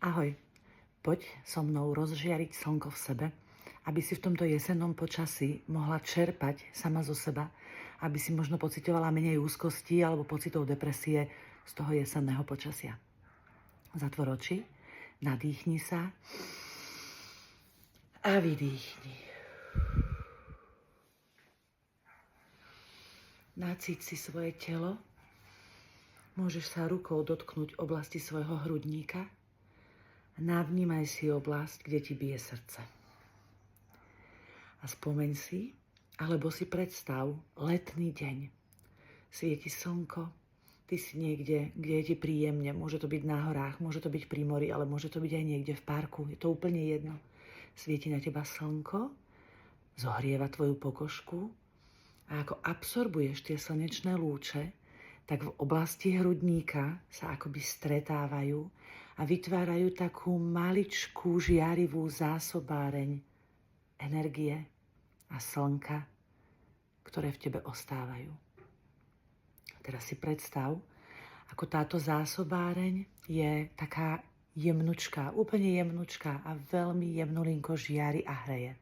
Ahoj, poď so mnou rozžiariť slnko v sebe, aby si v tomto jesennom počasí mohla čerpať sama zo seba, aby si možno pocitovala menej úzkosti alebo pocitov depresie z toho jesenného počasia. Zatvor oči, nadýchni sa a vydýchni. Nacíť si svoje telo, môžeš sa rukou dotknúť oblasti svojho hrudníka. Navnímaj si oblasť, kde ti bije srdce. A spomeň si, alebo si predstav letný deň. Svieti slnko, ty si niekde, kde je ti príjemne. Môže to byť na horách, môže to byť pri mori, ale môže to byť aj niekde v parku. Je to úplne jedno. Svieti na teba slnko, zohrieva tvoju pokožku a ako absorbuješ tie slnečné lúče, tak v oblasti hrudníka sa akoby stretávajú a vytvárajú takú maličkú žiarivú zásobáreň energie a slnka, ktoré v tebe ostávajú. Teraz si predstav, ako táto zásobáreň je taká jemnučká, úplne jemnučká a veľmi jemnulinko žiari a hreje.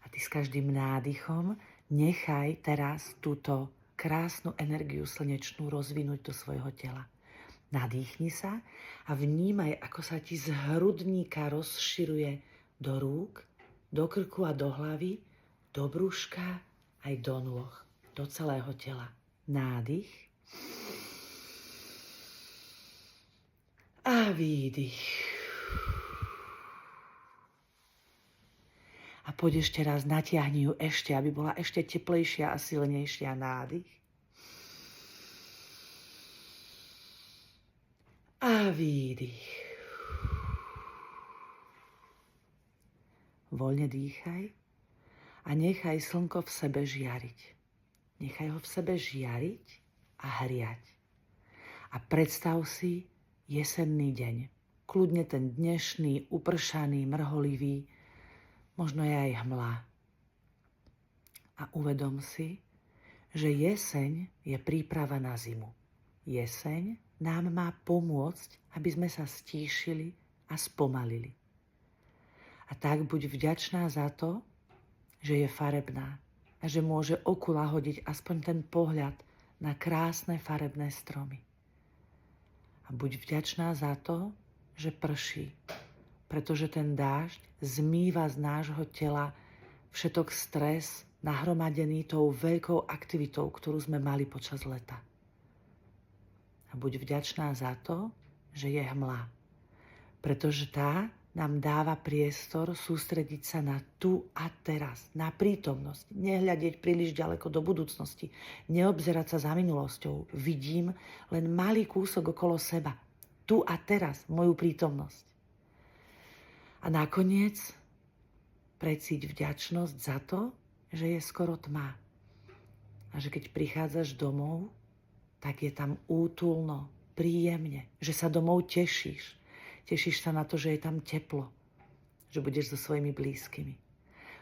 A ty s každým nádychom nechaj teraz túto krásnu energiu slnečnú rozvinúť do svojho tela. Nadýchni sa a vnímaj, ako sa ti z hrudníka rozširuje do rúk, do krku a do hlavy, do brúška aj do nôh, do celého tela. Nádych a výdych. A poď ešte raz, natiahni ju ešte, aby bola ešte teplejšia a silnejšia. Nádych. A výdych. Voľne dýchaj a nechaj slnko v sebe žiariť. Nechaj ho v sebe žiariť a hriať. A predstav si jesenný deň. Kľudne ten dnešný, upršaný, mrholivý, možno je aj hmla. A uvedom si, že jeseň je príprava na zimu. Jeseň nám má pomôcť, aby sme sa stíšili a spomalili. A tak buď vďačná za to, že je farebná a že môže oku lahodiť aspoň ten pohľad na krásne farebné stromy. A buď vďačná za to, že prší, pretože ten dážď zmýva z nášho tela všetok stres nahromadený tou veľkou aktivitou, ktorú sme mali počas leta. A buď vďačná za to, že je hmla, pretože tá nám dáva priestor sústrediť sa na tu a teraz, na prítomnosť, nehľadieť príliš ďaleko do budúcnosti, neobzerať sa za minulosťou. Vidím len malý kúsok okolo seba, tu a teraz, moju prítomnosť. A nakoniec precíť vďačnosť za to, že je skoro tma. A že keď prichádzaš domov, tak je tam útulno, príjemne, že sa domov tešíš. Tešíš sa na to, že je tam teplo, že budeš so svojimi blízkymi.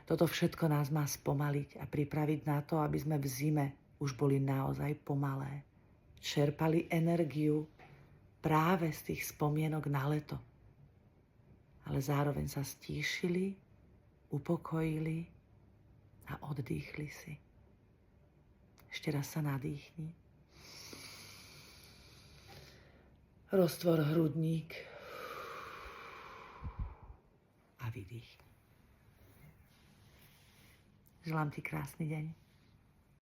Toto všetko nás má spomaliť a pripraviť na to, aby sme v zime už boli naozaj pomalé. Čerpali energiu práve z tých spomienok na leto. Ale zároveň sa stíšili, upokojili a oddychli si. Ešte raz sa nadýchni. Roztvor hrudník a vydýchni. Želám ti krásny deň.